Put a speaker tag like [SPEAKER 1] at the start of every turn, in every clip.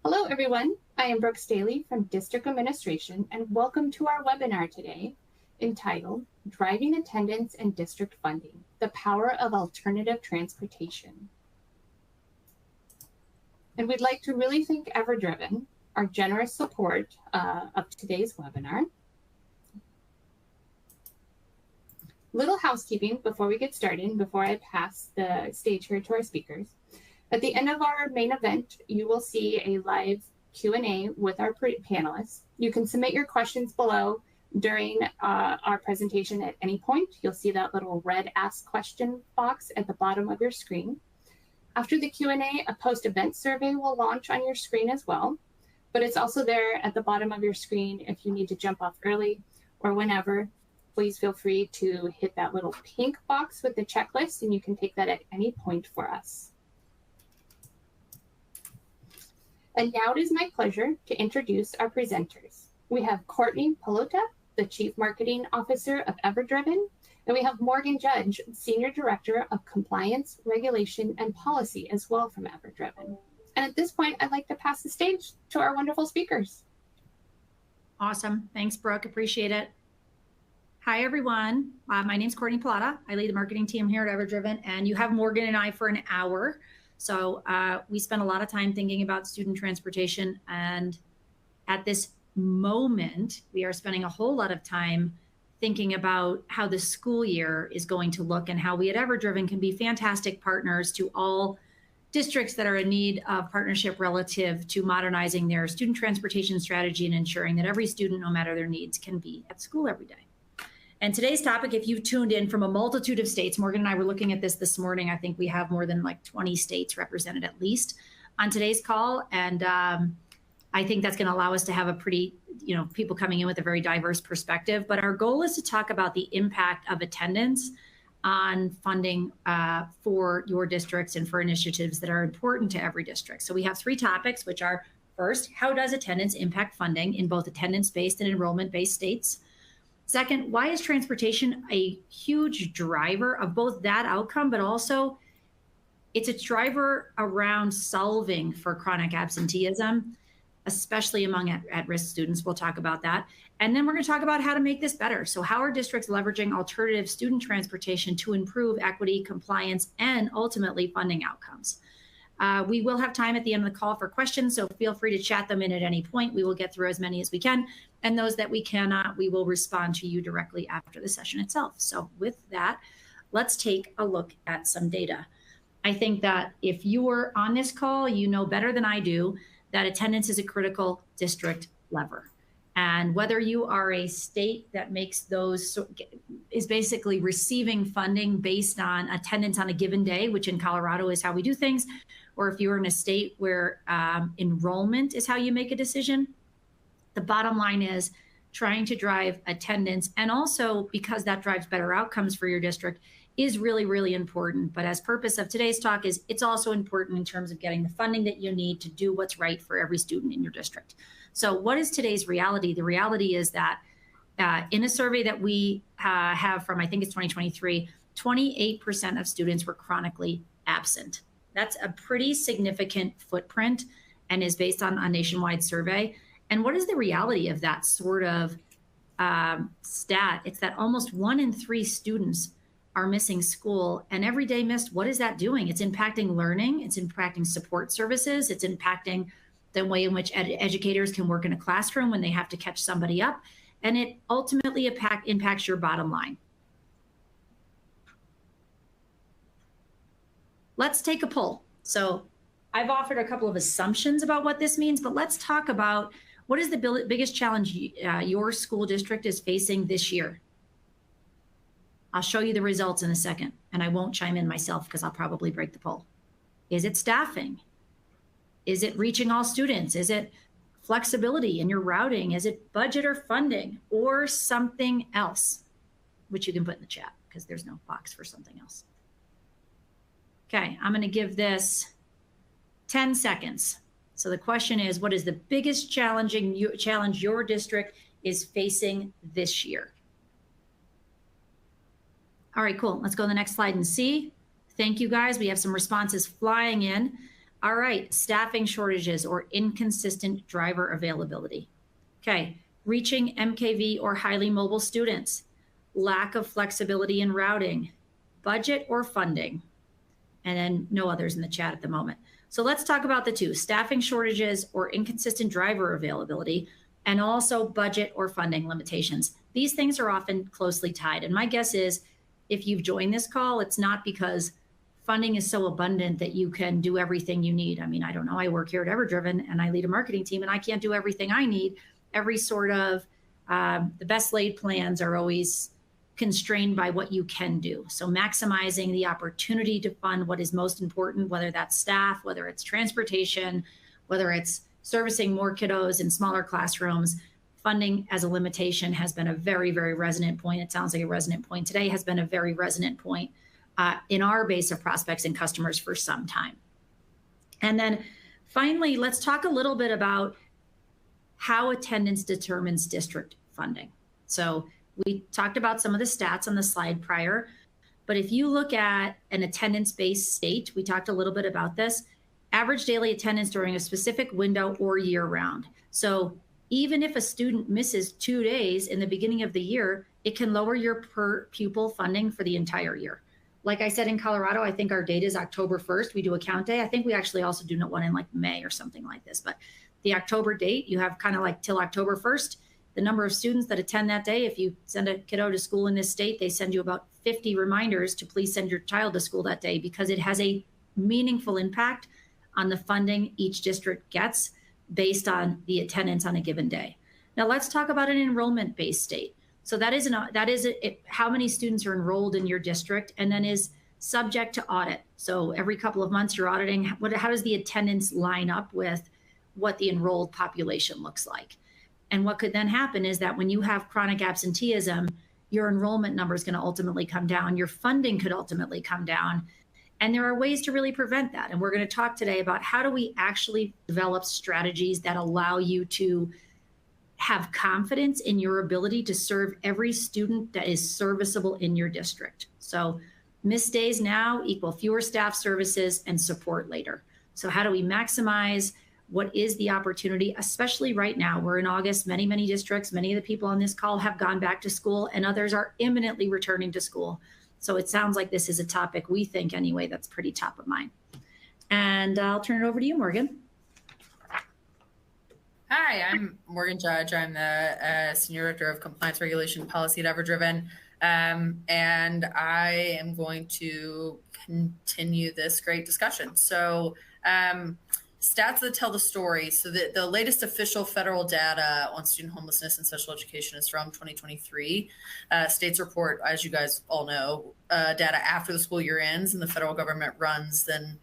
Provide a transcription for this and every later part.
[SPEAKER 1] Hello, everyone. I am Brooke Staley from District Administration, and welcome to our webinar today entitled Driving Attendance and District Funding, the Power of Alternative Transportation. And we'd like to really thank EverDriven, our generous support of today's webinar. Little housekeeping before we get started, before I pass the stage here to our speakers. At the end of our main event, you will see a live Q&A with our panelists. You can submit your questions below during our presentation at any point. You'll see that little red Ask Question box at the bottom of your screen. After the Q&A, a post-event survey will launch on your screen as well, but it's also there at the bottom of your screen if you need to jump off early or whenever. Please feel free to hit that little pink box with the checklist, and you can take that at any point for us. And now it is my pleasure to introduce our presenters. We have Courtney Pelota, the Chief Marketing Officer of EverDriven, and we have Morgan Judge, Senior Director of Compliance, Regulation, and Policy as well from EverDriven. And at this point, I'd like to pass the stage to our wonderful speakers.
[SPEAKER 2] Awesome. Thanks, Brooke. Appreciate it. Hi, everyone. My name's Courtney Pelota. I lead the marketing team here at EverDriven, and you have Morgan and I for an hour. So we spend a lot of time thinking about student transportation, and at this moment, we are spending a whole lot of time thinking about how the school year is going to look and how we at EverDriven can be fantastic partners to all districts that are in need of partnership relative to modernizing their student transportation strategy and ensuring that every student, no matter their needs, can be at school every day. And today's topic, if you've tuned in from a multitude of states, Morgan and I were looking at this morning. I think we have more than like 20 states represented at least on today's call. And I think that's going to allow us to have a pretty, people coming in with a very diverse perspective. But our goal is to talk about the impact of attendance on funding for your districts and for initiatives that are important to every district. So we have three topics, which are first, how does attendance impact funding in both attendance-based and enrollment-based states? Second, why is transportation a huge driver of both that outcome, but also it's a driver around solving for chronic absenteeism, especially among at-risk students. We'll talk about that. And then we're going to talk about how to make this better. So how are districts leveraging alternative student transportation to improve equity, compliance, and ultimately funding outcomes? We will have time at the end of the call for questions, so feel free to chat them in at any point. We will get through as many as we can, and those that we cannot, we will respond to you directly after the session itself. So with that, let's take a look at some data. I think that if you were on this call, you know better than I do that attendance is a critical district lever. And whether you are a state that makes those, is basically receiving funding based on attendance on a given day, which in Colorado is how we do things, or if you're in a state where enrollment is how you make a decision, the bottom line is trying to drive attendance. And also because that drives better outcomes for your district is really, really important. But as purpose of today's talk is, it's also important in terms of getting the funding that you need to do what's right for every student in your district. So what is today's reality? The reality is that in a survey that we have from, I think it's 2023, 28% of students were chronically absent. That's a pretty significant footprint and is based on a nationwide survey. And what is the reality of that sort of stat? It's that almost 1 in 3 students are missing school, and every day missed, what is that doing? It's impacting learning, it's impacting support services, it's impacting the way in which educators can work in a classroom when they have to catch somebody up, and it ultimately impacts your bottom line. Let's take a poll. So I've offered a couple of assumptions about what this means, but let's talk about what is the biggest challenge your school district is facing this year. I'll show you the results in a second, and I won't chime in myself because I'll probably break the poll. Is it staffing? Is it reaching all students? Is it flexibility in your routing? Is it budget or funding or something else, which you can put in the chat because there's no box for something else. Okay, I'm going to give this 10 seconds. So the question is, what is the biggest challenge your district is facing this year? All right, cool. Let's go to the next slide and see. Thank you, guys. We have some responses flying in. All right, staffing shortages or inconsistent driver availability. Okay, reaching MKV or highly mobile students, lack of flexibility in routing, budget or funding, and then no others in the chat at the moment. So let's talk about the two, staffing shortages or inconsistent driver availability, and also budget or funding limitations. These things are often closely tied. And my guess is if you've joined this call, it's not because funding is so abundant that you can do everything you need. I mean, I don't know, I work here at EverDriven and I lead a marketing team and I can't do everything I need. Every sort of, the best laid plans are always constrained by what you can do. So maximizing the opportunity to fund what is most important, whether that's staff, whether it's transportation, whether it's servicing more kiddos in smaller classrooms, funding as a limitation has been a very, very resonant point. It sounds like a resonant point today, has been a very resonant point in our base of prospects and customers for some time. And then finally, let's talk a little bit about how attendance determines district funding. So we talked about some of the stats on the slide prior, but if you look at an attendance-based state, we talked a little bit about this, average daily attendance during a specific window or year round. So even if a student misses 2 days in the beginning of the year, it can lower your per pupil funding for the entire year. Like I said, in Colorado, I think our date is October 1st. We do a count day. I think we actually also do one in like May or something like this. But the October date, you have kind of like till October 1st. The number of students that attend that day, if you send a kiddo to school in this state, they send you about 50 reminders to please send your child to school that day because it has a meaningful impact on the funding each district gets based on the attendance on a given day. Now let's talk about an enrollment-based state. So that is how many students are enrolled in your district and then is subject to audit. So every couple of months you're auditing, how does the attendance line up with what the enrolled population looks like? And what could then happen is that when you have chronic absenteeism, your enrollment number is going to ultimately come down. Your funding could ultimately come down. And there are ways to really prevent that. And we're going to talk today about how do we actually develop strategies that allow you to have confidence in your ability to serve every student that is serviceable in your district. So missed days now equal fewer staff services and support later. So how do we maximize what is the opportunity, especially right now? We're in August, many, many districts, many of the people on this call have gone back to school and others are imminently returning to school. So it sounds like this is a topic we think anyway that's pretty top of mind. And I'll turn it over to you, Morgan.
[SPEAKER 3] Hi, I'm Morgan Judge. I'm the Senior Director of Compliance Regulation Policy at EverDriven. And I am going to continue this great discussion. So stats that tell the story. So the latest official federal data on student homelessness and special education is from 2023. States report, as you guys all know, data after the school year ends and the federal government runs then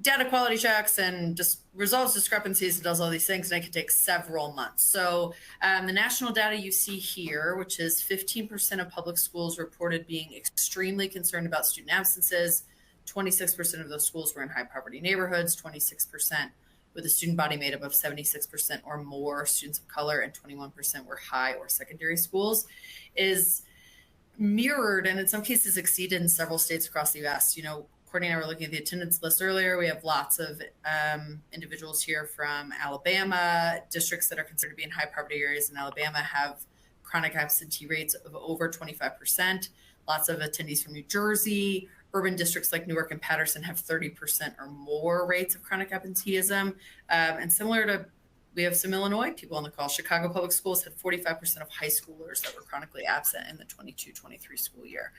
[SPEAKER 3] data quality checks and just resolves discrepancies and does all these things, and it can take several months. So the national data you see here, which is 15% of public schools reported being extremely concerned about student absences. 26% of those schools were in high poverty neighborhoods, 26% with a student body made up of 76% or more students of color, and 21% were high or secondary schools, is mirrored and in some cases exceeded in several states across the US. You know, Courtney and I were looking at the attendance list earlier. We have lots of individuals here from Alabama. Districts that are considered to be in high poverty areas in Alabama have chronic absentee rates of over 25%. Lots of attendees from New Jersey. Urban districts like Newark and Patterson have 30% or more rates of chronic absenteeism. And similar to, we have some Illinois people on the call. Chicago Public Schools had 45% of high schoolers that were chronically absent in the 22-23 school year.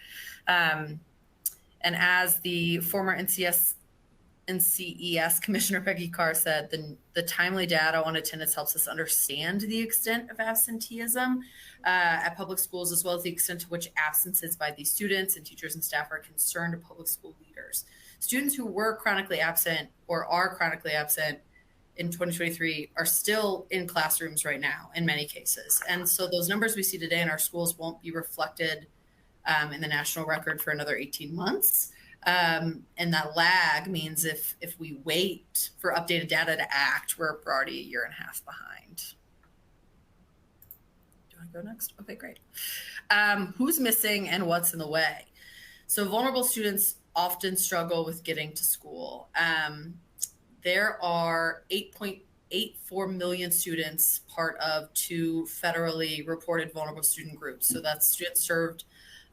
[SPEAKER 3] And as the former NCES Commissioner Peggy Carr said, the timely data on attendance helps us understand the extent of absenteeism at public schools, as well as the extent to which absences by these students and teachers and staff are concerned to public school leaders. Students who were chronically absent or are chronically absent in 2023 are still in classrooms right now in many cases. And so those numbers we see today in our schools won't be reflected in the national record for another 18 months. And that lag means if we wait for updated data to act, we're already a year and a half behind. Do I go next? Okay, great. Who's missing and what's in the way? So vulnerable students often struggle with getting to school. there are 8.84 million students part of 2 federally reported vulnerable student groups. So that's students served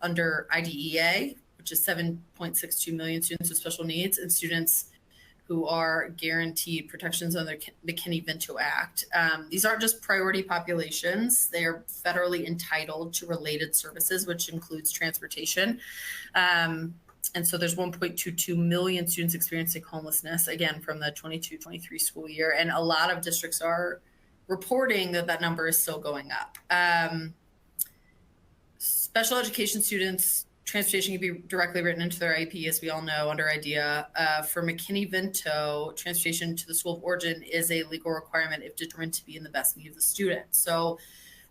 [SPEAKER 3] under IDEA, which is 7.62 million students with special needs, and students who are guaranteed protections under the McKinney-Vento Act. These aren't just priority populations. They are federally entitled to related services, which includes transportation. And so there's 1.22 million students experiencing homelessness, again, from the 22-23 school year. And a lot of districts are reporting that that number is still going up. Special education students, transportation can be directly written into their IEP, as we all know, under IDEA. For McKinney-Vento, transportation to the school of origin is a legal requirement if determined to be in the best need of the student. So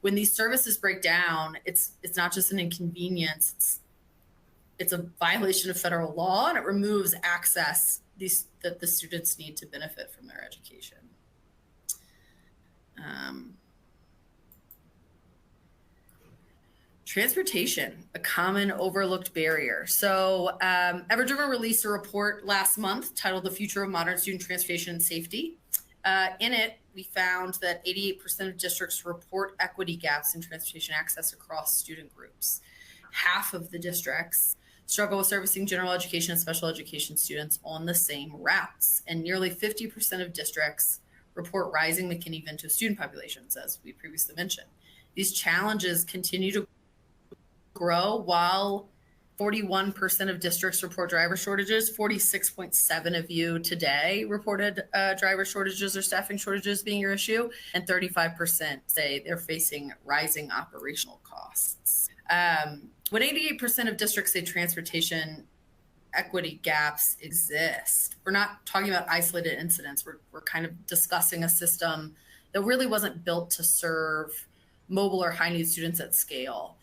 [SPEAKER 3] when these services break down, it's not just an inconvenience, it's a violation of federal law, and it removes access that the students need to benefit from their education. Transportation, a common overlooked barrier. So Ever-Driven released a report last month titled The Future of Modern Student Transportation and Safety. In it, we found that 88% of districts report equity gaps in transportation access across student groups. Half of the districts struggle with servicing general education and special education students on the same routes. And nearly 50% of districts report rising McKinney-Vento student populations, as we previously mentioned. These challenges continue to grow while 41% of districts report driver shortages. 46.7 of you today reported driver shortages or staffing shortages being your issue, and 35% say they're facing rising operational costs. When 88% of districts say transportation equity gaps exist, we're not talking about isolated incidents. We're kind of discussing a system that really wasn't built to serve mobile or high need students at scale.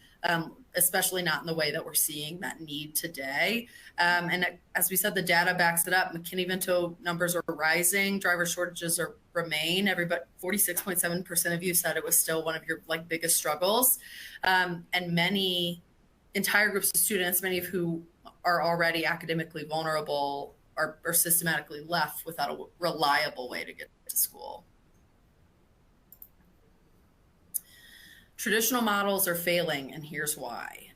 [SPEAKER 3] Especially not in the way that we're seeing that need today. And as we said, the data backs it up. McKinney-Vento numbers are rising. Driver shortages remain. 46.7% of you said it was still one of your biggest struggles. And many entire groups of students, many of who are already academically vulnerable, are systematically left without a reliable way to get to school. Traditional models are failing, and here's why.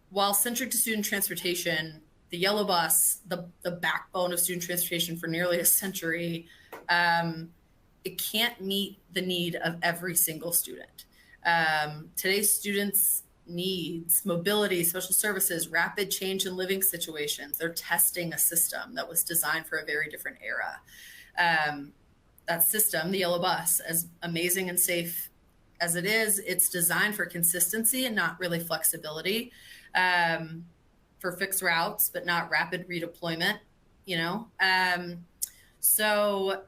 [SPEAKER 3] While centric to student transportation, the yellow bus, the backbone of student transportation for nearly a century, it can't meet the need of every single student. Today's students' needs, mobility, social services, rapid change in living situations, they're testing a system that was designed for a very different era. That system, the yellow bus, as amazing and safe as it is, it's designed for consistency and not really flexibility, for fixed routes, but not rapid redeployment, So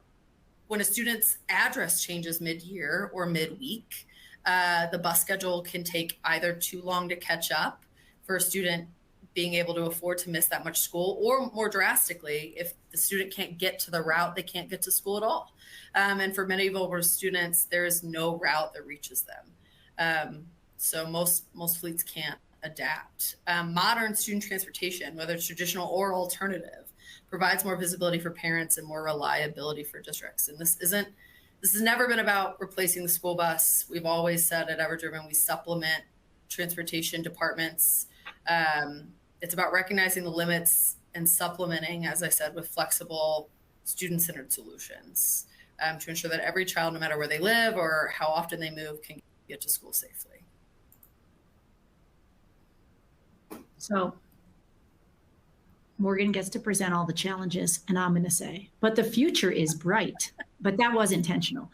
[SPEAKER 3] when a student's address changes mid-year or midweek, the bus schedule can take either too long to catch up for a student being able to afford to miss that much school, or more drastically, if the student can't get to the route, they can't get to school at all. And for many vulnerable students, there is no route that reaches them. So most fleets can't adapt. Modern student transportation, whether it's traditional or alternative, provides more visibility for parents and more reliability for districts. And this has never been about replacing the school bus. We've always said at Ever-Driven, we supplement transportation departments. It's about recognizing the limits and supplementing, as I said, with flexible student-centered solutions to ensure that every child, no matter where they live or how often they move, can get to school safely.
[SPEAKER 2] So Morgan gets to present all the challenges, and I'm going to say, but the future is bright. But that was intentional.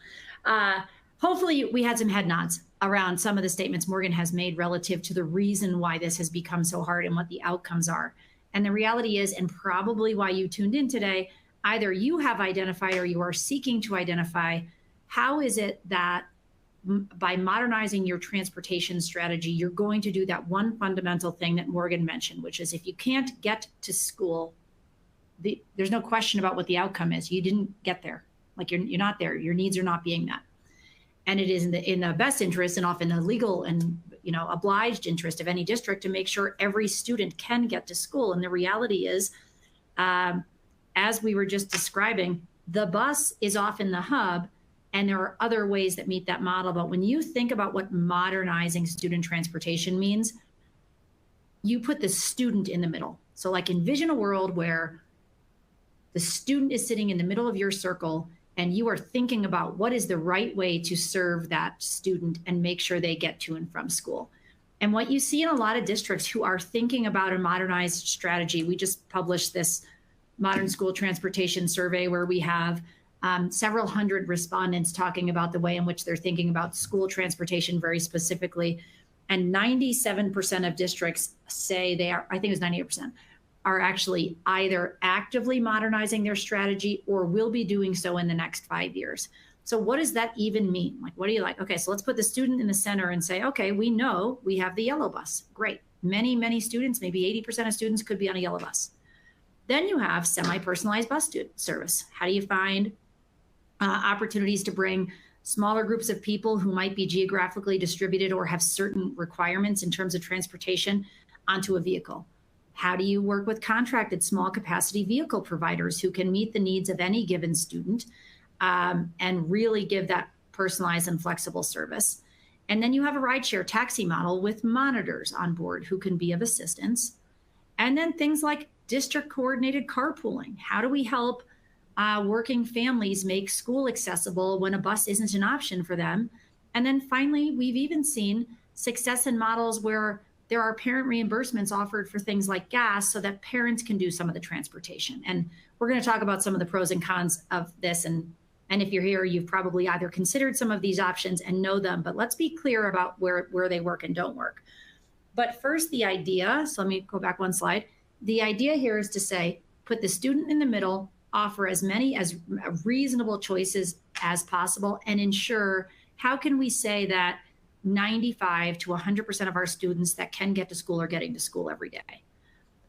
[SPEAKER 2] Hopefully we had some head nods around some of the statements Morgan has made relative to the reason why this has become so hard and what the outcomes are. And the reality is, and probably why you tuned in today, either you have identified or you are seeking to identify, how is it that by modernizing your transportation strategy, you're going to do that one fundamental thing that Morgan mentioned, which is if you can't get to school, there's no question about what the outcome is. You didn't get there. You're not there. Your needs are not being met. And it is in the best interest and often the legal and obliged interest of any district to make sure every student can get to school. And the reality is as we were just describing, the bus is often the hub, and there are other ways that meet that model. But when you think about what modernizing student transportation means, you put the student in the middle. So like envision a world where the student is sitting in the middle of your circle and you are thinking about what is the right way to serve that student and make sure they get to and from school. And what you see in a lot of districts who are thinking about a modernized strategy, we just published this modern school transportation survey where we have several hundred respondents talking about the way in which they're thinking about school transportation very specifically. And 97% of districts say they are, I think it was 98%, are actually either actively modernizing their strategy or will be doing so in the next 5 years. So what does that even mean? Like, what do you like? Okay, so let's put the student in the center and say, okay, we know we have the yellow bus. Great. Many students, maybe 80% of students could be on a yellow bus. Then you have semi-personalized bus service. How do you find opportunities to bring smaller groups of people who might be geographically distributed or have certain requirements in terms of transportation onto a vehicle? How do you work with contracted small capacity vehicle providers who can meet the needs of any given student and really give that personalized and flexible service? And then you have a rideshare taxi model with monitors on board who can be of assistance. And then things like district coordinated carpooling. How do we help working families make school accessible when a bus isn't an option for them? And then finally, we've even seen success in models where there are parent reimbursements offered for things like gas so that parents can do some of the transportation. And we're going to talk about some of the pros and cons of this. And if you're here, you've probably either considered some of these options and know them, but let's be clear about where they work and don't work. But first, the idea, so let me go back one slide. The idea here is to say, put the student in the middle, offer as many as reasonable choices as possible, and ensure, how can we say that 95 to 100% of our students that can get to school are getting to school every day?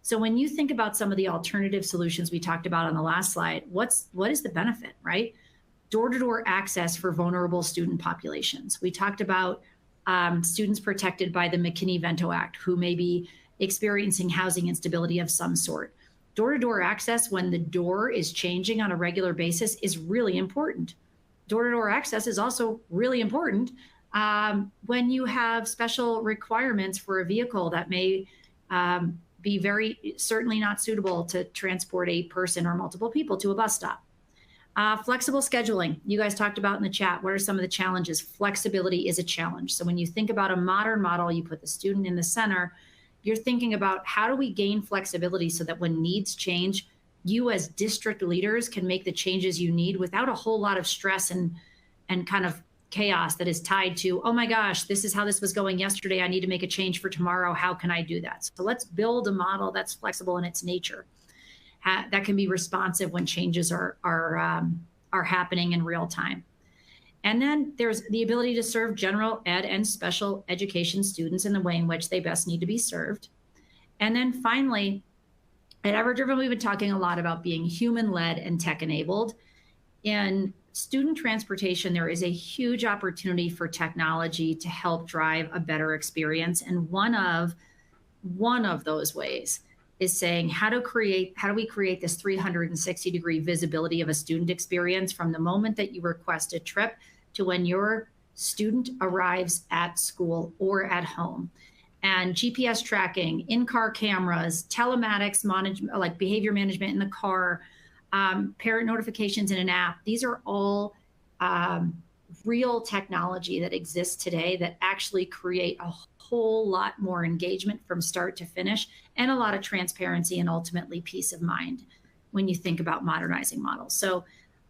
[SPEAKER 2] So when you think about some of the alternative solutions we talked about on the last slide, what is the benefit, right? Door-to-door access for vulnerable student populations. We talked about students protected by the McKinney-Vento Act who may be experiencing housing instability of some sort. Door-to-door access when the door is changing on a regular basis is really important. Door-to-door access is also really important when you have special requirements for a vehicle that may be very certainly not suitable to transport a person or multiple people to a bus stop. Flexible scheduling, you guys talked about in the chat. What are some of the challenges? Flexibility is a challenge. So when you think about a modern model, you put the student in the center, you're thinking about how do we gain flexibility so that when needs change, you as district leaders can make the changes you need without a whole lot of stress and kind of chaos that is tied to, oh my gosh, this is how this was going yesterday. I need to make a change for tomorrow. How can I do that? So let's build a model that's flexible in its nature, that can be responsive when changes are happening in real time. And then there's the ability to serve general ed and special education students in the way in which they best need to be served. And then finally, at EverDriven, we've been talking a lot about being human-led and tech-enabled. In student transportation, there is a huge opportunity for technology to help drive a better experience. And one of those ways is saying, how do we create this 360-degree visibility of a student experience from the moment that you request a trip to when your student arrives at school or at home? And GPS tracking, in-car cameras, telematics management, like behavior management in the car, parent notifications in an app. These are all real technology that exists today that actually create a whole lot more engagement from start to finish and a lot of transparency and ultimately peace of mind when you think about modernizing models. So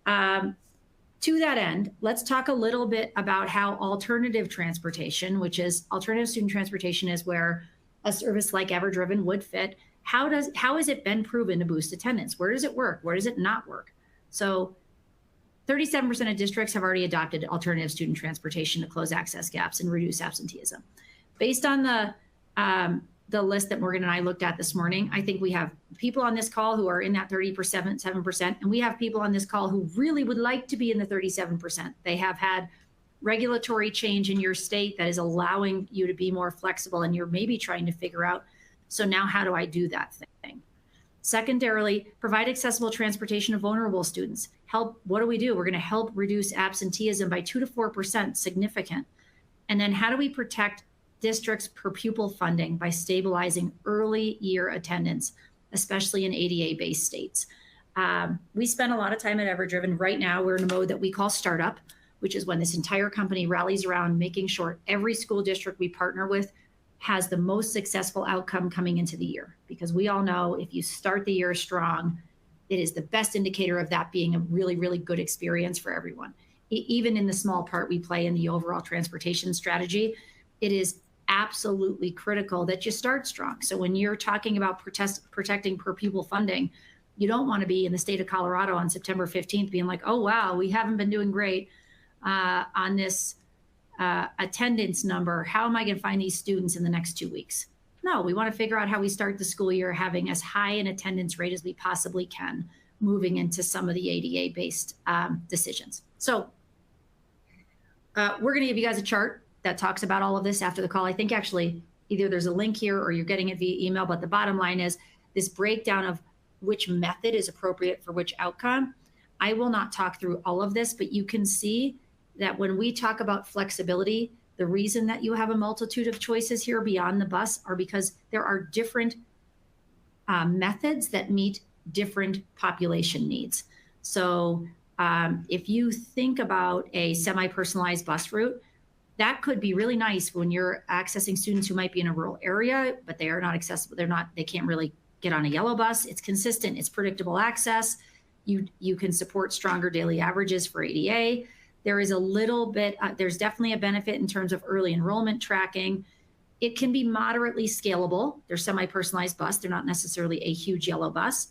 [SPEAKER 2] to that end, let's talk a little bit about how alternative transportation, which is alternative student transportation, is where a service like EverDriven would fit. How has it been proven to boost attendance? Where does it work? Where does it not work? So 37% of districts have already adopted alternative student transportation to close access gaps and reduce absenteeism. Based on the list that Morgan and I looked at this morning, I think we have people on this call who are in that 37%, and we have people on this call who really would like to be in the 37%. They have had regulatory change in your state that is allowing you to be more flexible, and you're maybe trying to figure out, so now how do I do that thing? Secondarily, provide accessible transportation of vulnerable students. What do? We're going to help reduce absenteeism by 2 to 4%, significant. And then how do we protect districts' per pupil funding by stabilizing early year attendance, especially in ADA-based states? We spend a lot of time at EverDriven. Right now, we're in a mode that we call startup, which is when this entire company rallies around making sure every school district we partner with has the most successful outcome coming into the year. Because we all know if you start the year strong, it is the best indicator of that being a really, really good experience for everyone. Even in the small part we play in the overall transportation strategy, it is absolutely critical that you start strong. So when you're talking about protecting per pupil funding, you don't want to be in the state of Colorado on September 15th being like, oh, wow, we haven't been doing great on this attendance number. How am I going to find these students in the next 2 weeks? No, we want to figure out how we start the school year having as high an attendance rate as we possibly can, moving into some of the ADA-based decisions. So we're going to give you guys a chart that talks about all of this after the call. I think actually either there's a link here or you're getting it via email, but the bottom line is this breakdown of which method is appropriate for which outcome. I will not talk through all of this, but you can see that when we talk about flexibility, the reason that you have a multitude of choices here beyond the bus are because there are different methods that meet different population needs. So if you think about a semi-personalized bus route, that could be really nice when you're accessing students who might be in a rural area, but they are not accessible. They can't really get on a yellow bus. It's consistent, it's predictable access. You can support stronger daily averages for ADA. There is a little bit, there's definitely a benefit in terms of early enrollment tracking. It can be moderately scalable. They're semi-personalized bus. They're not necessarily a huge yellow bus.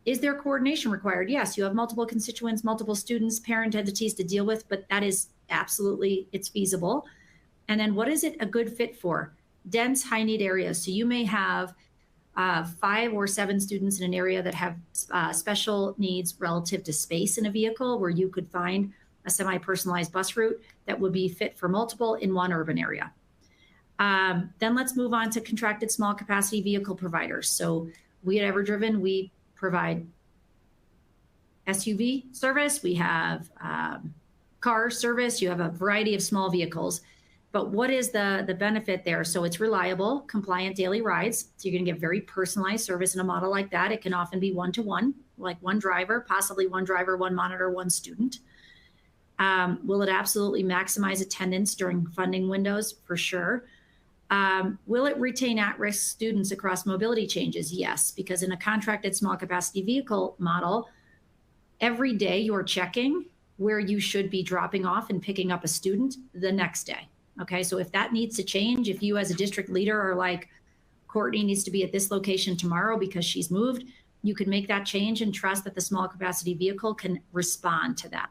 [SPEAKER 2] Is there coordination required? Yes, you have multiple constituents, multiple students, parent entities to deal with, but that is absolutely, it's feasible. And then what is it a good fit for? Dense, high need areas. So you may have 5 or 7 students in an area that have special needs relative to space in a vehicle, where you could find a semi-personalized bus route that would be fit for multiple in one urban area. Then let's move on to contracted small capacity vehicle providers. So we at EverDriven, we provide SUV service, we have car service, you have a variety of small vehicles. But what is the benefit there? So it's reliable, compliant daily rides. So you're going to get very personalized service in a model like that. It can often be one-to-one, like one driver, possibly one driver, one monitor, one student. Will it absolutely maximize attendance during funding windows? For sure. Will it retain at-risk students across mobility changes? Yes, because in a contracted small capacity vehicle model, every day you're checking where you should be dropping off and picking up a student the next day. Okay, so if that needs to change, if you as a district leader are like, Courtney needs to be at this location tomorrow because she's moved, you can make that change and trust that the small capacity vehicle can respond to that.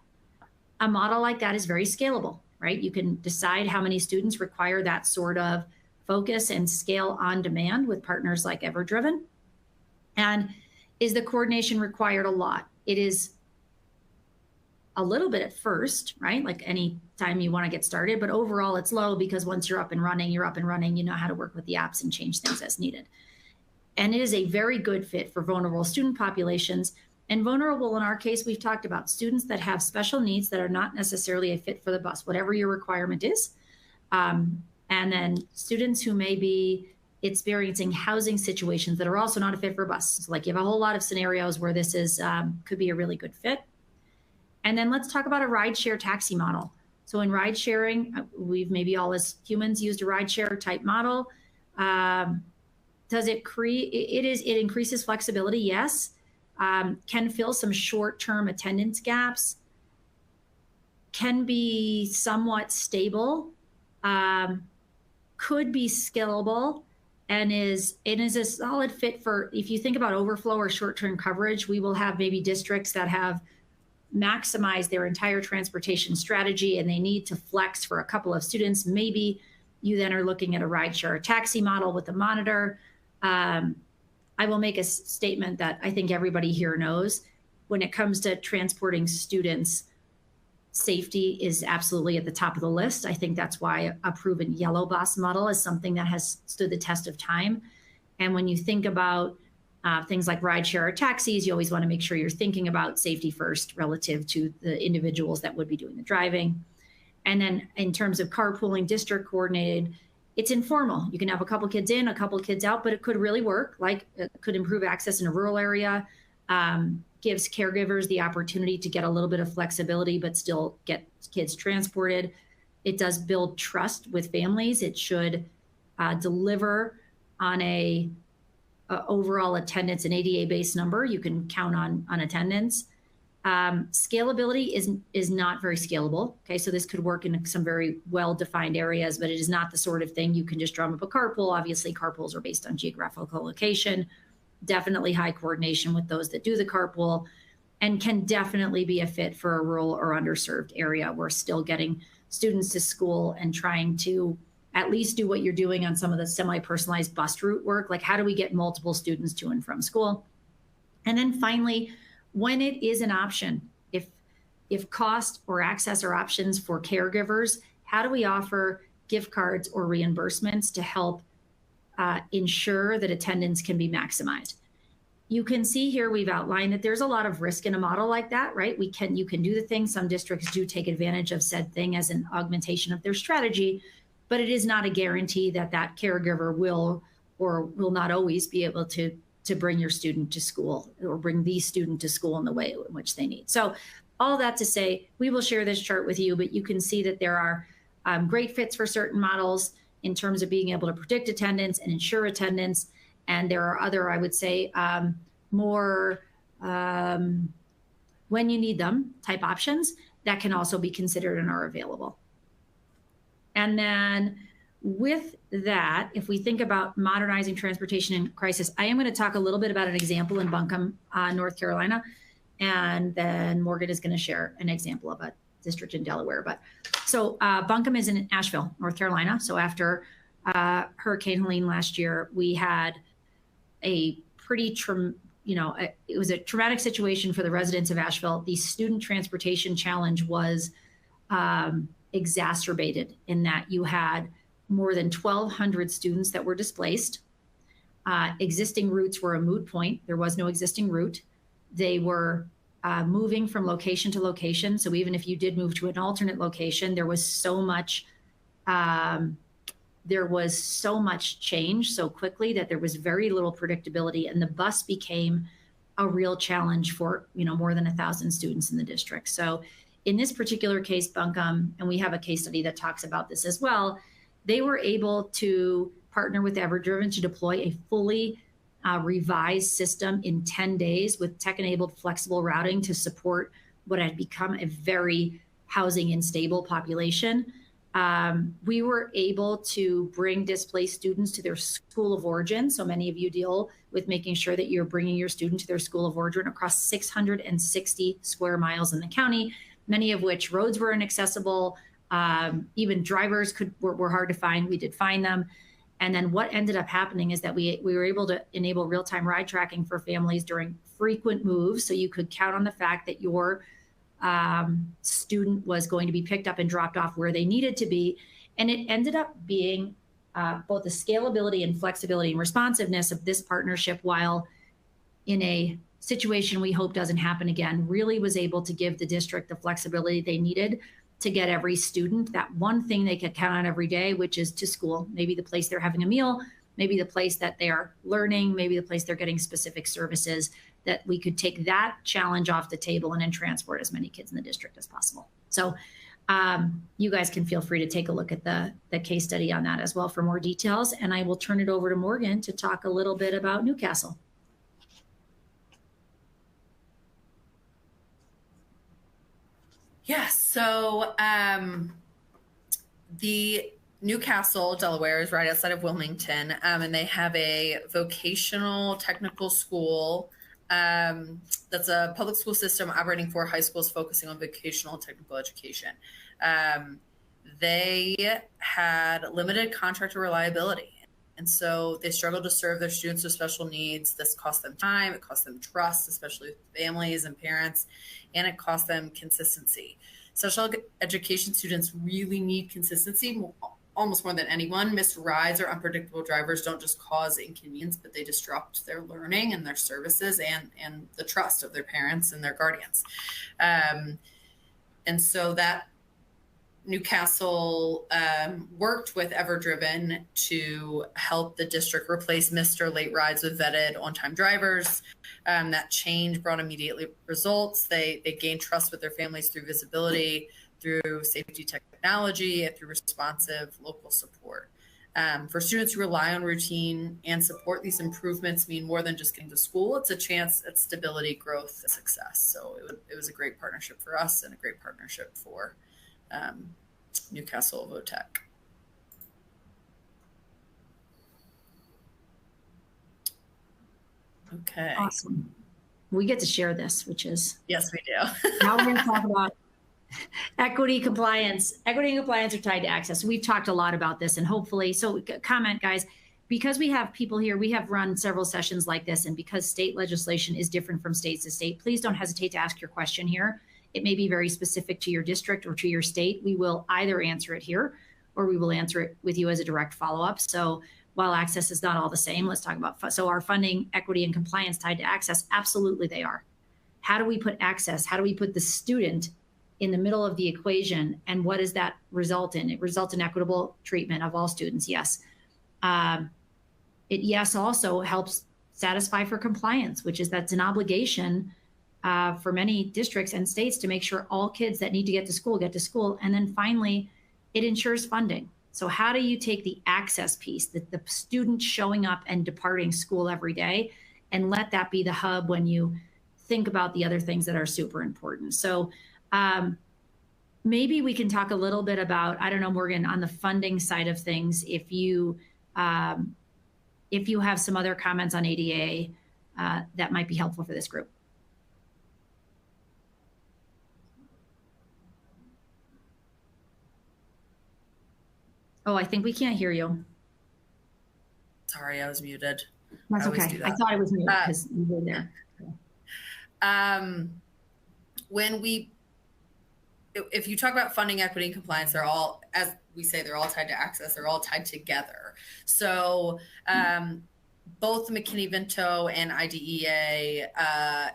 [SPEAKER 2] A model like that is very scalable, right? You can decide how many students require that sort of focus and scale on demand with partners like EverDriven. And is the coordination required a lot? It is a little bit at first, right? Like any time you want to get started, but overall it's low because once you're up and running, you know how to work with the apps and change things as needed. And it is a very good fit for vulnerable student populations. And vulnerable in our case, we've talked about students that have special needs that are not necessarily a fit for the bus, whatever your requirement is. And then students who may be experiencing housing situations that are also not a fit for a bus. So like you have a whole lot of scenarios where this is could be a really good fit. And then let's talk about a rideshare taxi model. So in ride sharing, we've maybe all as humans used a rideshare type model. Does it create, it increases flexibility, yes. Can fill some short-term attendance gaps, can be somewhat stable, could be scalable, and is a solid fit for, if you think about overflow or short-term coverage, we will have maybe districts that have maximize their entire transportation strategy and they need to flex for a couple of students. Maybe you then are looking at a rideshare or taxi model with a monitor. I will make a statement that I think everybody here knows. When it comes to transporting students, safety is absolutely at the top of the list. I think that's why a proven yellow bus model is something that has stood the test of time. And when you think about Things like rideshare or taxis, you always want to make sure you're thinking about safety first relative to the individuals that would be doing the driving. And then in terms of carpooling, district coordinated, it's informal. You can have a couple kids in, a couple kids out, but it could really work. Like it could improve access in a rural area, gives caregivers the opportunity to get a little bit of flexibility, but still get kids transported. It does build trust with families. It should deliver on a overall attendance, an ADA-based number. You can count on attendance. Scalability is not very scalable. Okay, so this could work in some very well-defined areas, but it is not the sort of thing you can just drum up a carpool. Obviously, carpools are based on geographical location, definitely high coordination with those that do the carpool, and can definitely be a fit for a rural or underserved area. We're still getting students to school and trying to at least do what you're doing on some of the semi-personalized bus route work. Like, how do we get multiple students to and from school? And then finally, when it is an option, if cost or access are options for caregivers, how do we offer gift cards or reimbursements to help ensure that attendance can be maximized? You can see here we've outlined that there's a lot of risk in a model like that, right? You can do the thing. Some districts do take advantage of said thing as an augmentation of their strategy, but it is not a guarantee that that caregiver will or will not always be able to bring your student to school or bring the student to school in the way in which they need. So all that to say, we will share this chart with you, but you can see that there are great fits for certain models in terms of being able to predict attendance and ensure attendance. And there are other, I would say, more when you need them type options that can also be considered and are available. And then with that, if we think about modernizing transportation in crisis, I am going to talk a little bit about an example in Buncombe, North Carolina, and then Morgan is going to share an example of a district in Delaware. But so Buncombe is in Asheville, North Carolina. So after Hurricane Helene last year, we had a pretty, it was a traumatic situation for the residents of Asheville. The student transportation challenge was exacerbated in that you had more than 1,200 students that were displaced. Existing routes were a moot point. There was no existing route. They were moving from location to location. So even if you did move to an alternate location, there was so much change so quickly that there was very little predictability, and the bus became a real challenge for more than 1,000 students in the district. So in this particular case, Buncombe, and we have a case study that talks about this as well, they were able to partner with EverDriven to deploy a fully revised system in 10 days with tech-enabled flexible routing to support what had become a very housing unstable population. We were able to bring displaced students to their school of origin. So many of you deal with making sure that you're bringing your student to their school of origin across 660 square miles in the county, many of which roads were inaccessible. Even drivers were hard to find. We did find them. And then what ended up happening is that we were able to enable real-time ride tracking for families during frequent moves. So you could count on the fact that your student was going to be picked up and dropped off where they needed to be. And it ended up being both the scalability and flexibility and responsiveness of this partnership, while in a situation we hope doesn't happen again, really was able to give the district the flexibility they needed to get every student that one thing they could count on every day, which is to school, maybe the place they're having a meal, maybe the place that they are learning, maybe the place they're getting specific services, that we could take that challenge off the table and then transport as many kids in the district as possible. So you guys can feel free to take a look at the case study on that as well for more details. And I will turn it over to Morgan to talk a little bit about Newcastle.
[SPEAKER 3] Yes. So the Newcastle, Delaware is right outside of Wilmington, and they have a vocational technical school that's a public school system operating 4 high schools focusing on vocational technical education. They had limited contractor reliability, and so they struggled to serve their students with special needs. This cost them time, it cost them trust, especially with families and parents, and it cost them consistency. Special education students really need consistency almost more than anyone, missed rides or unpredictable drivers don't just cause inconvenience, but they disrupt their learning and their services and the trust of their parents and their guardians. And so that Newcastle worked with EverDriven to help the district replace missed or late rides with vetted on-time drivers. That change brought immediate results. They gained trust with their families through visibility, through safety technology, and through responsive local support. For students who rely on routine and support, these improvements mean more than just getting to school. It's a chance at stability, growth, and success. So it was a great partnership for us and a great partnership for Newcastle Votech. Okay.
[SPEAKER 2] Awesome. We get to share this, which is...
[SPEAKER 3] Yes, we do.
[SPEAKER 2] Now we're going to talk about equity, compliance. Equity and compliance are tied to access. We've talked a lot about this, and hopefully, so comment, guys, because we have people here, we have run several sessions like this, and because state legislation is different from state to state, please don't hesitate to ask your question here. It may be very specific to your district or to your state. We will either answer it here or we will answer it with you as a direct follow-up. So while access is not all the same, let's talk about, so our funding, equity, and compliance tied to access, absolutely they are. How do we put access? How do we put the student in the middle of the equation? And what does that result in? It results in equitable treatment of all students, yes. It also helps satisfy for compliance, which is that's an obligation for many districts and states to make sure all kids that need to get to school get to school. And then finally, it ensures funding. So how do you take the access piece, the student showing up and departing school every day, and let that be the hub when you think about the other things that are super important? So maybe we can talk a little bit about, I don't know, Morgan, on the funding side of things, if you have some other comments on ADA that might be helpful for this group. Oh, I think we can't hear you.
[SPEAKER 3] Sorry, I was muted.
[SPEAKER 2] That's okay. I thought I was muted because you were there.
[SPEAKER 3] If you talk about funding, equity, and compliance, they're all, as we say, they're all tied to access. They're all tied together. So both the McKinney-Vento and IDEA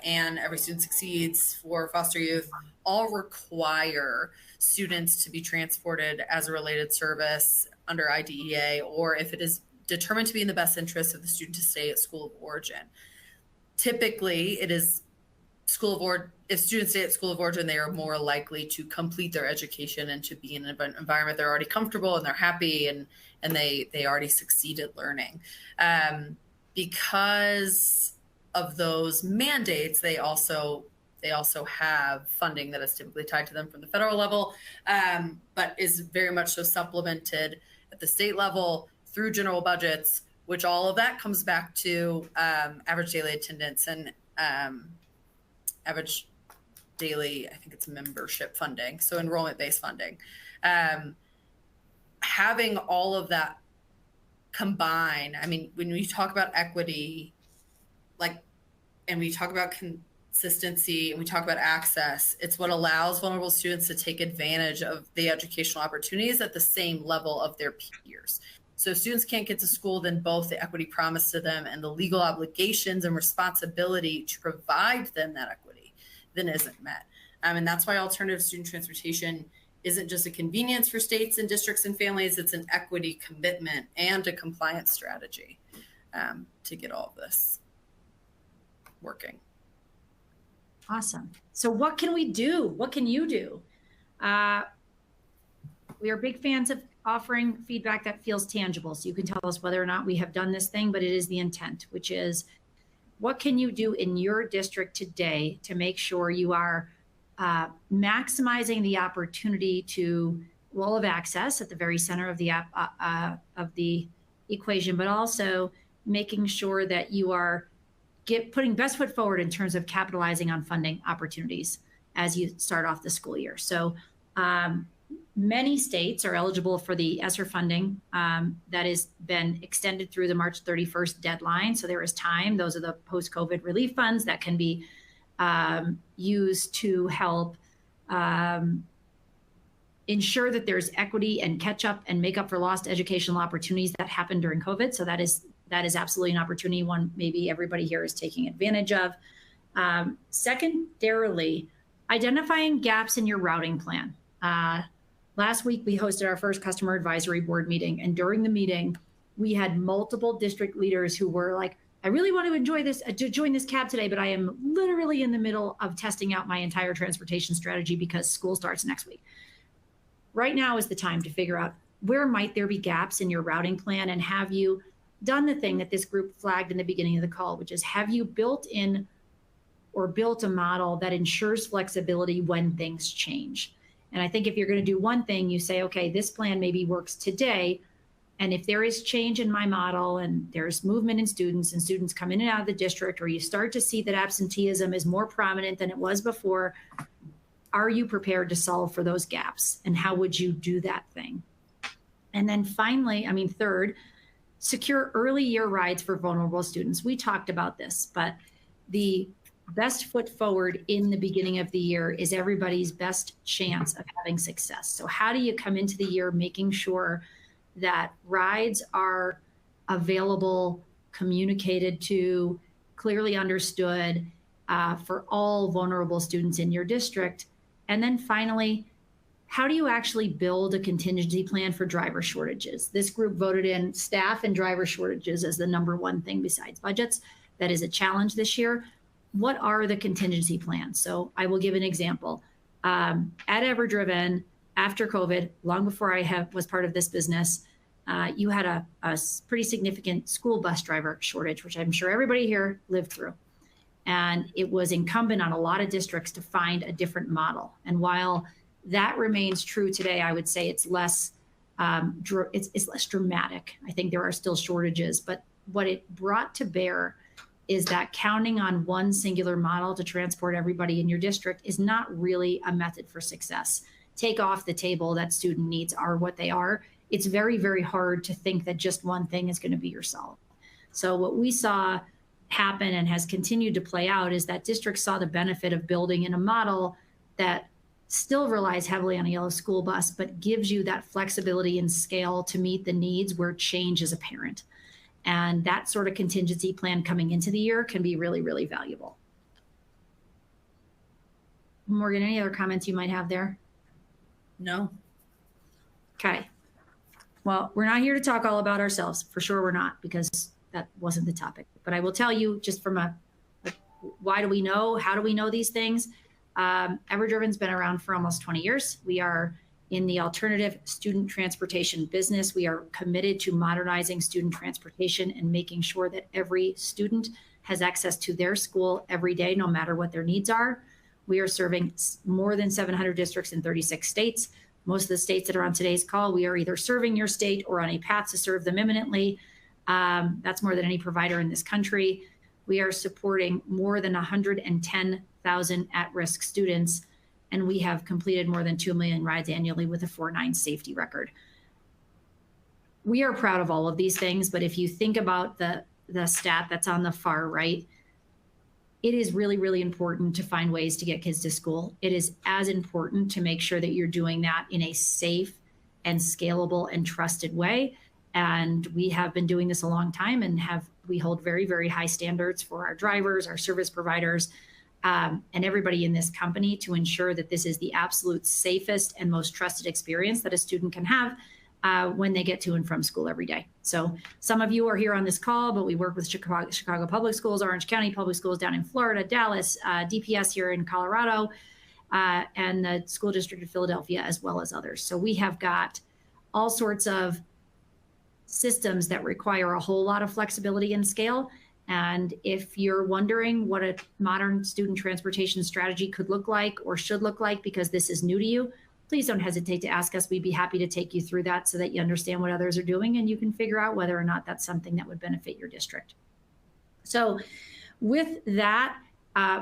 [SPEAKER 3] and Every Student Succeeds for foster youth all require students to be transported as a related service under IDEA, or if it is determined to be in the best interest of the student to stay at school of origin. Typically, it is if students stay at school of origin, they are more likely to complete their education and to be in an environment they're already comfortable and they're happy and they already succeed at learning. Because of those mandates, they also have funding that is typically tied to them from the federal level, but is very much so supplemented at the state level through general budgets, which all of that comes back to average daily attendance and average daily, I think it's membership funding, so enrollment-based funding. Having all of that combined, I mean, when we talk about equity, and we talk about consistency and we talk about access, it's what allows vulnerable students to take advantage of the educational opportunities at the same level of their peers. So if students can't get to school, then both the equity promised to them and the legal obligations and responsibility to provide them that equity then isn't met. And that's why alternative student transportation isn't just a convenience for states and districts and families, it's an equity commitment and a compliance strategy to get all of this working.
[SPEAKER 2] Awesome. So what can we do? What can you do? We are big fans of offering feedback that feels tangible. So you can tell us whether or not we have done this thing, but it is the intent, which is what can you do in your district today to make sure you are maximizing the opportunity to wall of access at the very center of the equation, but also making sure that you are putting best foot forward in terms of capitalizing on funding opportunities as you start off the school year. So many states are eligible for the ESSER funding that has been extended through the March 31st deadline. So there is time. Those are the post-COVID relief funds that can be used to help ensure that there's equity and catch up and make up for lost educational opportunities that happened during COVID. So that is absolutely an opportunity, one maybe everybody here is taking advantage of. Secondarily, identifying gaps in your routing plan. Last week, we hosted our first customer advisory board meeting, and during the meeting, we had multiple district leaders who were like, I really want to join this cab today, but I am literally in the middle of testing out my entire transportation strategy because school starts next week. Right now is the time to figure out where might there be gaps in your routing plan, and have you done the thing that this group flagged in the beginning of the call, which is, have you built a model that ensures flexibility when things change? And I think if you're going to do one thing, you say, okay, this plan maybe works today. And if there is change in my model and there's movement in students and students come in and out of the district, or you start to see that absenteeism is more prominent than it was before, are you prepared to solve for those gaps? And how would you do that thing? And then finally, third, secure early year rides for vulnerable students. We talked about this, but the best foot forward in the beginning of the year is everybody's best chance of having success. So how do you come into the year making sure that rides are available, communicated to, clearly understood for all vulnerable students in your district? And then finally, how do you actually build a contingency plan for driver shortages? This group voted in staff and driver shortages as the number one thing besides budgets. That is a challenge this year. What are the contingency plans? So I will give an example. At EverDriven, after COVID, long before I was part of this business, you had a pretty significant school bus driver shortage, which I'm sure everybody here lived through. And it was incumbent on a lot of districts to find a different model. And while that remains true today, I would say it's less dramatic. I think there are still shortages, but what it brought to bear is that counting on one singular model to transport everybody in your district is not really a method for success. Take off the table that student needs are what they are. It's very, very hard to think that just one thing is going to be your solve. So what we saw happen and has continued to play out is that districts saw the benefit of building in a model that still relies heavily on a yellow school bus, but gives you that flexibility and scale to meet the needs where change is apparent. And that sort of contingency plan coming into the year can be really, really valuable. Morgan, any other comments you might have there?
[SPEAKER 3] No.
[SPEAKER 2] Okay. Well, we're not here to talk all about ourselves. For sure we're not, because that wasn't the topic. But I will tell you, just from a why do we know, how do we know these things? EverDriven's been around for almost 20 years. We are in the alternative student transportation business. We are committed to modernizing student transportation and making sure that every student has access to their school every day, no matter what their needs are. We are serving more than 700 districts in 36 states. Most of the states that are on today's call, we are either serving your state or on a path to serve them imminently. That's more than any provider in this country. We are supporting more than 110,000 at-risk students, and we have completed more than 2 million rides annually with a 4.9 safety record. We are proud of all of these things, but if you think about the stat that's on the far right, it is really, really important to find ways to get kids to school. It is as important to make sure that you're doing that in a safe and scalable and trusted way. And we have been doing this a long time, and we hold very, very high standards for our drivers, our service providers, and everybody in this company to ensure that this is the absolute safest and most trusted experience that a student can have when they get to and from school every day. So some of you are here on this call, but we work with Chicago Public Schools, Orange County Public Schools down in Florida, Dallas, DPS here in Colorado, and the School District of Philadelphia, as well as others. So we have got all sorts of systems that require a whole lot of flexibility and scale. And if you're wondering what a modern student transportation strategy could look like or should look like because this is new to you, please don't hesitate to ask us. We'd be happy to take you through that so that you understand what others are doing and you can figure out whether or not that's something that would benefit your district. So with that,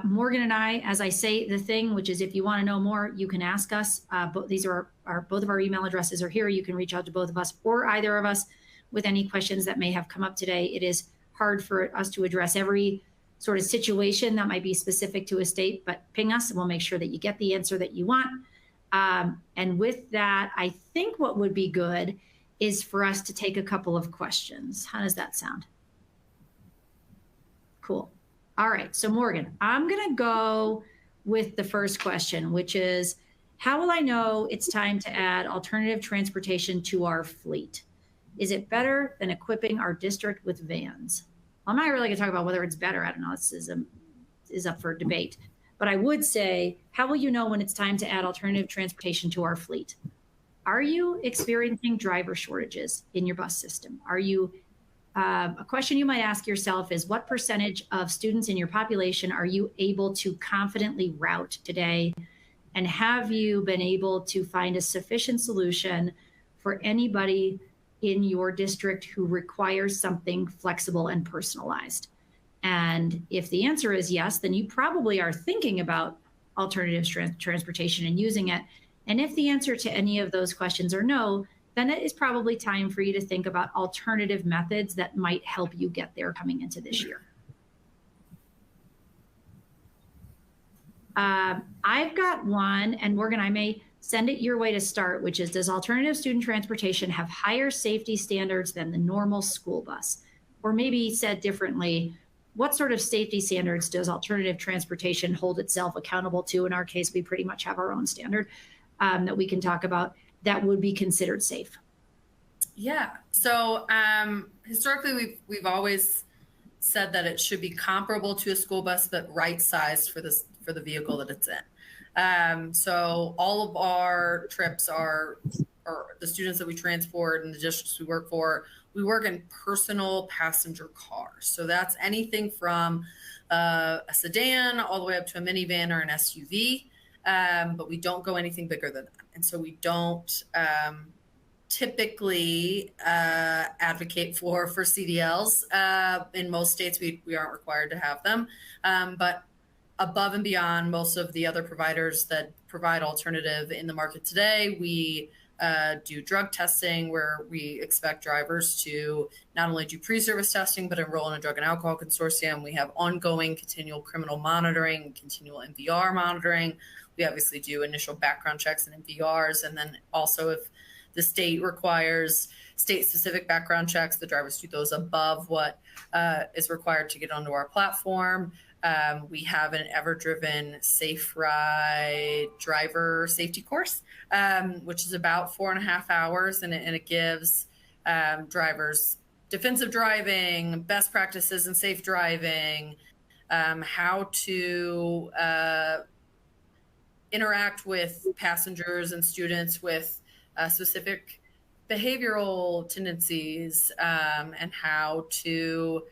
[SPEAKER 2] Morgan and I, as I say the thing, which is if you want to know more, you can ask us. These are both of our email addresses are here. You can reach out to both of us or either of us with any questions that may have come up today. It is hard for us to address every sort of situation that might be specific to a state, but ping us and we'll make sure that you get the answer that you want. And with that, I think what would be good is for us to take a couple of questions. How does that sound? Cool. All right. So Morgan, I'm going to go with the first question, which is, how will I know it's time to add alternative transportation to our fleet? Is it better than equipping our district with vans? I'm not really going to talk about whether it's better. I don't know. This is up for debate. But I would say, how will you know when it's time to add alternative transportation to our fleet? Are you experiencing driver shortages in your bus system? Are you, a question you might ask yourself is, what percentage of students in your population are you able to confidently route today? And have you been able to find a sufficient solution for anybody in your district who requires something flexible and personalized? And if the answer is yes, then you probably are thinking about alternative transportation and using it. And if the answer to any of those questions are no, then it is probably time for you to think about alternative methods that might help you get there coming into this year. I've got one, and Morgan, I may send it your way to start, which is, does alternative student transportation have higher safety standards than the normal school bus? Or maybe said differently, what sort of safety standards does alternative transportation hold itself accountable to? In our case, we pretty much have our own standard that we can talk about that would be considered safe.
[SPEAKER 3] Yeah. So historically, we've always said that it should be comparable to a school bus, but right sized for the vehicle that it's in. So all of our trips are, or the students that we transport and the districts we work for, we work in personal passenger cars. So that's anything from a sedan all the way up to a minivan or an SUV. But we don't go anything bigger than that. And so we don't typically advocate for CDLs. In most states, we aren't required to have them. But above and beyond most of the other providers that provide alternative in the market today, we do drug testing, where we expect drivers to not only do pre-service testing, but enroll in a drug and alcohol consortium. We have ongoing continual criminal monitoring, continual MVR monitoring. We obviously do initial background checks and MVRs. And then also, if the state requires state-specific background checks, the drivers do those above what is required to get onto our platform. We have an ever-driven Safe Ride driver safety course, which is about 4.5 hours, and it gives drivers defensive driving, best practices in safe driving, how to interact with passengers and students with specific behavioral tendencies, and how to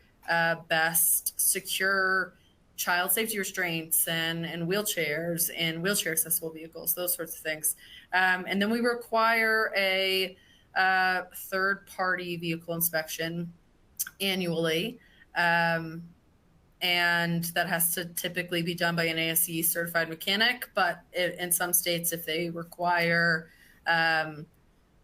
[SPEAKER 3] best secure child safety restraints and wheelchairs and wheelchair accessible vehicles, those sorts of things. And then we require a third-party vehicle inspection annually. And that has to typically be done by an ASE certified mechanic. But in some states, if they require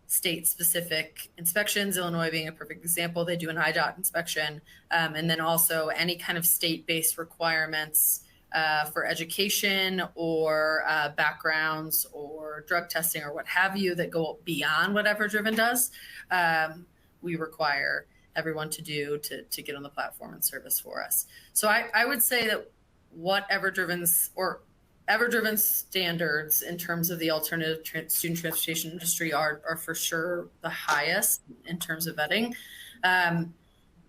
[SPEAKER 3] state-specific inspections, Illinois being a perfect example, they do an IDOT inspection. And then also any kind of state-based requirements for education or backgrounds or drug testing or what have you that go beyond what Ever-Driven does, we require everyone to do to get on the platform and service for us. So I would say that what Ever-Driven's standards in terms of the alternative student transportation industry are for sure the highest in terms of vetting.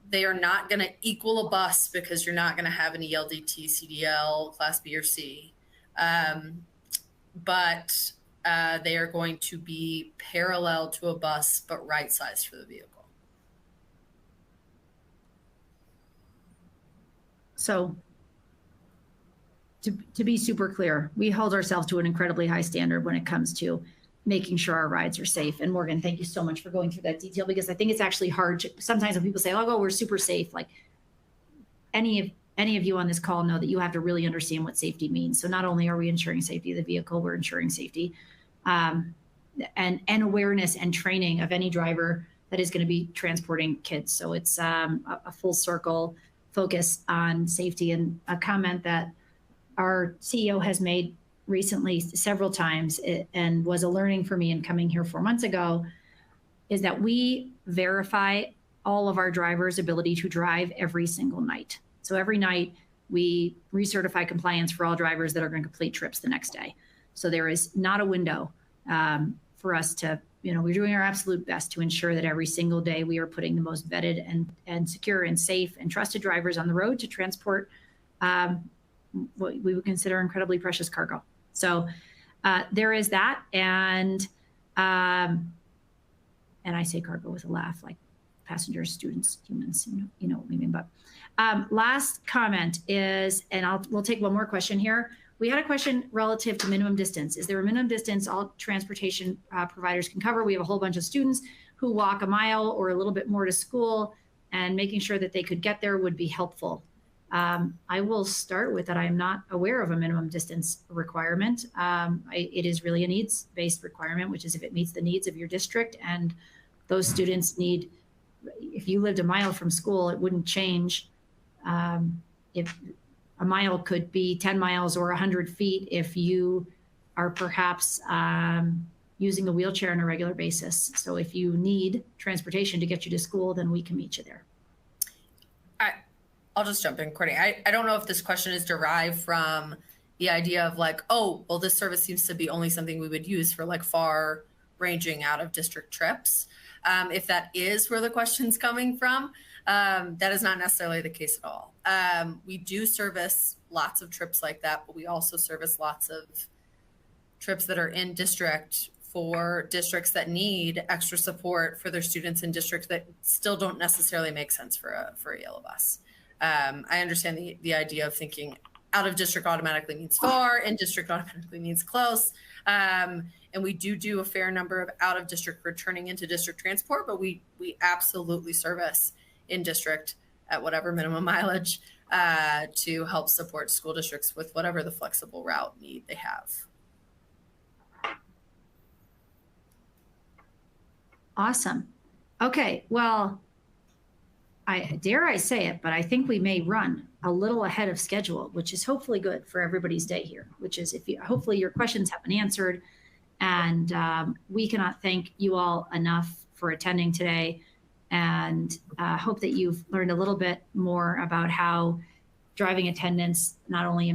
[SPEAKER 3] They are not going to equal a bus, because you're not going to have an ELDT, CDL, Class B or C. But they are going to be parallel to a bus, but right-sized for the vehicle.
[SPEAKER 2] So to be super clear, we hold ourselves to an incredibly high standard when it comes to making sure our rides are safe. And Morgan, thank you so much for going through that detail, because I think it's actually hard to, sometimes when people say, oh, we're super safe, like any of you on this call know that you have to really understand what safety means. So not only are we ensuring safety of the vehicle, we're ensuring safety and awareness and training of any driver that is going to be transporting kids. So it's a full circle focus on safety. And a comment that our CEO has made recently several times, and was a learning for me in coming here 4 months ago, is that we verify all of our drivers' ability to drive every single night. So every night we recertify compliance for all drivers that are going to complete trips the next day. So there is not a window for us to, we're doing our absolute best to ensure that every single day we are putting the most vetted and secure and safe and trusted drivers on the road to transport what we would consider incredibly precious cargo. So there is that. And I say cargo with a laugh, like passengers, students, humans, you know what we mean. But last comment is, and we'll take one more question here. We had a question relative to minimum distance. Is there a minimum distance all transportation providers can cover? We have a whole bunch of students who walk a mile or a little bit more to school, and making sure that they could get there would be helpful. I will start with that. I am not aware of a minimum distance requirement. It is really a needs-based requirement, which is if it meets the needs of your district, and those students need, if you lived a mile from school, it wouldn't change. If a mile could be 10 miles or 100 feet if you are perhaps using a wheelchair on a regular basis. So if you need transportation to get you to school, then we can meet you there.
[SPEAKER 3] I'll just jump in, Courtney. I don't know if this question is derived from the idea of like, oh, well, this service seems to be only something we would use for like far ranging out of district trips. If that is where the question's coming from, that is not necessarily the case at all. We do service lots of trips like that, but we also service lots of trips that are in district for districts that need extra support for their students in districts that still don't necessarily make sense for a yellow bus. I understand the idea of thinking out of district automatically means far, in district automatically means close. And we do a fair number of out of district returning into district transport, but we absolutely service in district at whatever minimum mileage to help support school districts with whatever the flexible route need they have.
[SPEAKER 2] Awesome. Okay, well, dare I say it, but I think we may run a little ahead of schedule, which is hopefully good for everybody's day here, which is hopefully your questions have been answered. And we cannot thank you all enough for attending today, and hope that you've learned a little bit more about how driving attendance not only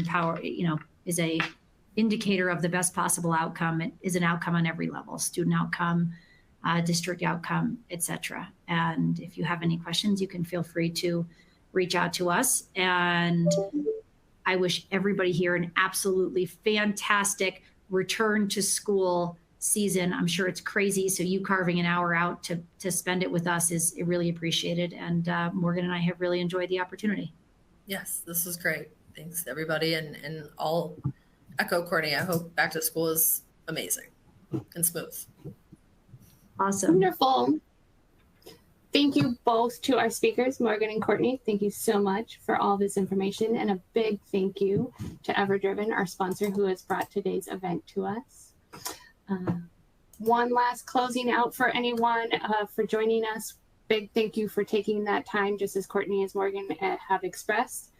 [SPEAKER 2] is a indicator of the best possible outcome. It is an outcome on every level: student outcome, district outcome, etc. And if you have any questions, you can feel free to reach out to us. And I wish everybody here an absolutely fantastic return to school season. I'm sure it's crazy, so you carving an hour out to spend it with us is really appreciated. And Morgan and I have really enjoyed the opportunity.
[SPEAKER 3] Yes, this was great. Thanks everybody, and I'll echo Courtney. I hope back to school is amazing and smooth.
[SPEAKER 2] Awesome.
[SPEAKER 1] Wonderful. Thank you both to our speakers, Morgan and Courtney. Thank you so much for all this information, and a big thank you to EverDriven, our sponsor, who has brought today's event to us. One last closing out for anyone for joining us. Big thank you for taking that time, just as Courtney and Morgan have expressed.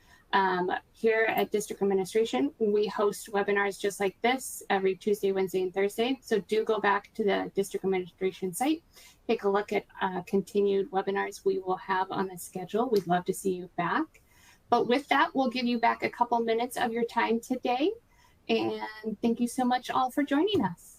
[SPEAKER 1] Here at District Administration, we host webinars just like this every Tuesday, Wednesday, and Thursday. So do go back to the District Administration site, take a look at continued webinars we will have on the schedule. We'd love to see you back. But with that, we'll give you back a couple minutes of your time today. And thank you so much all for joining us.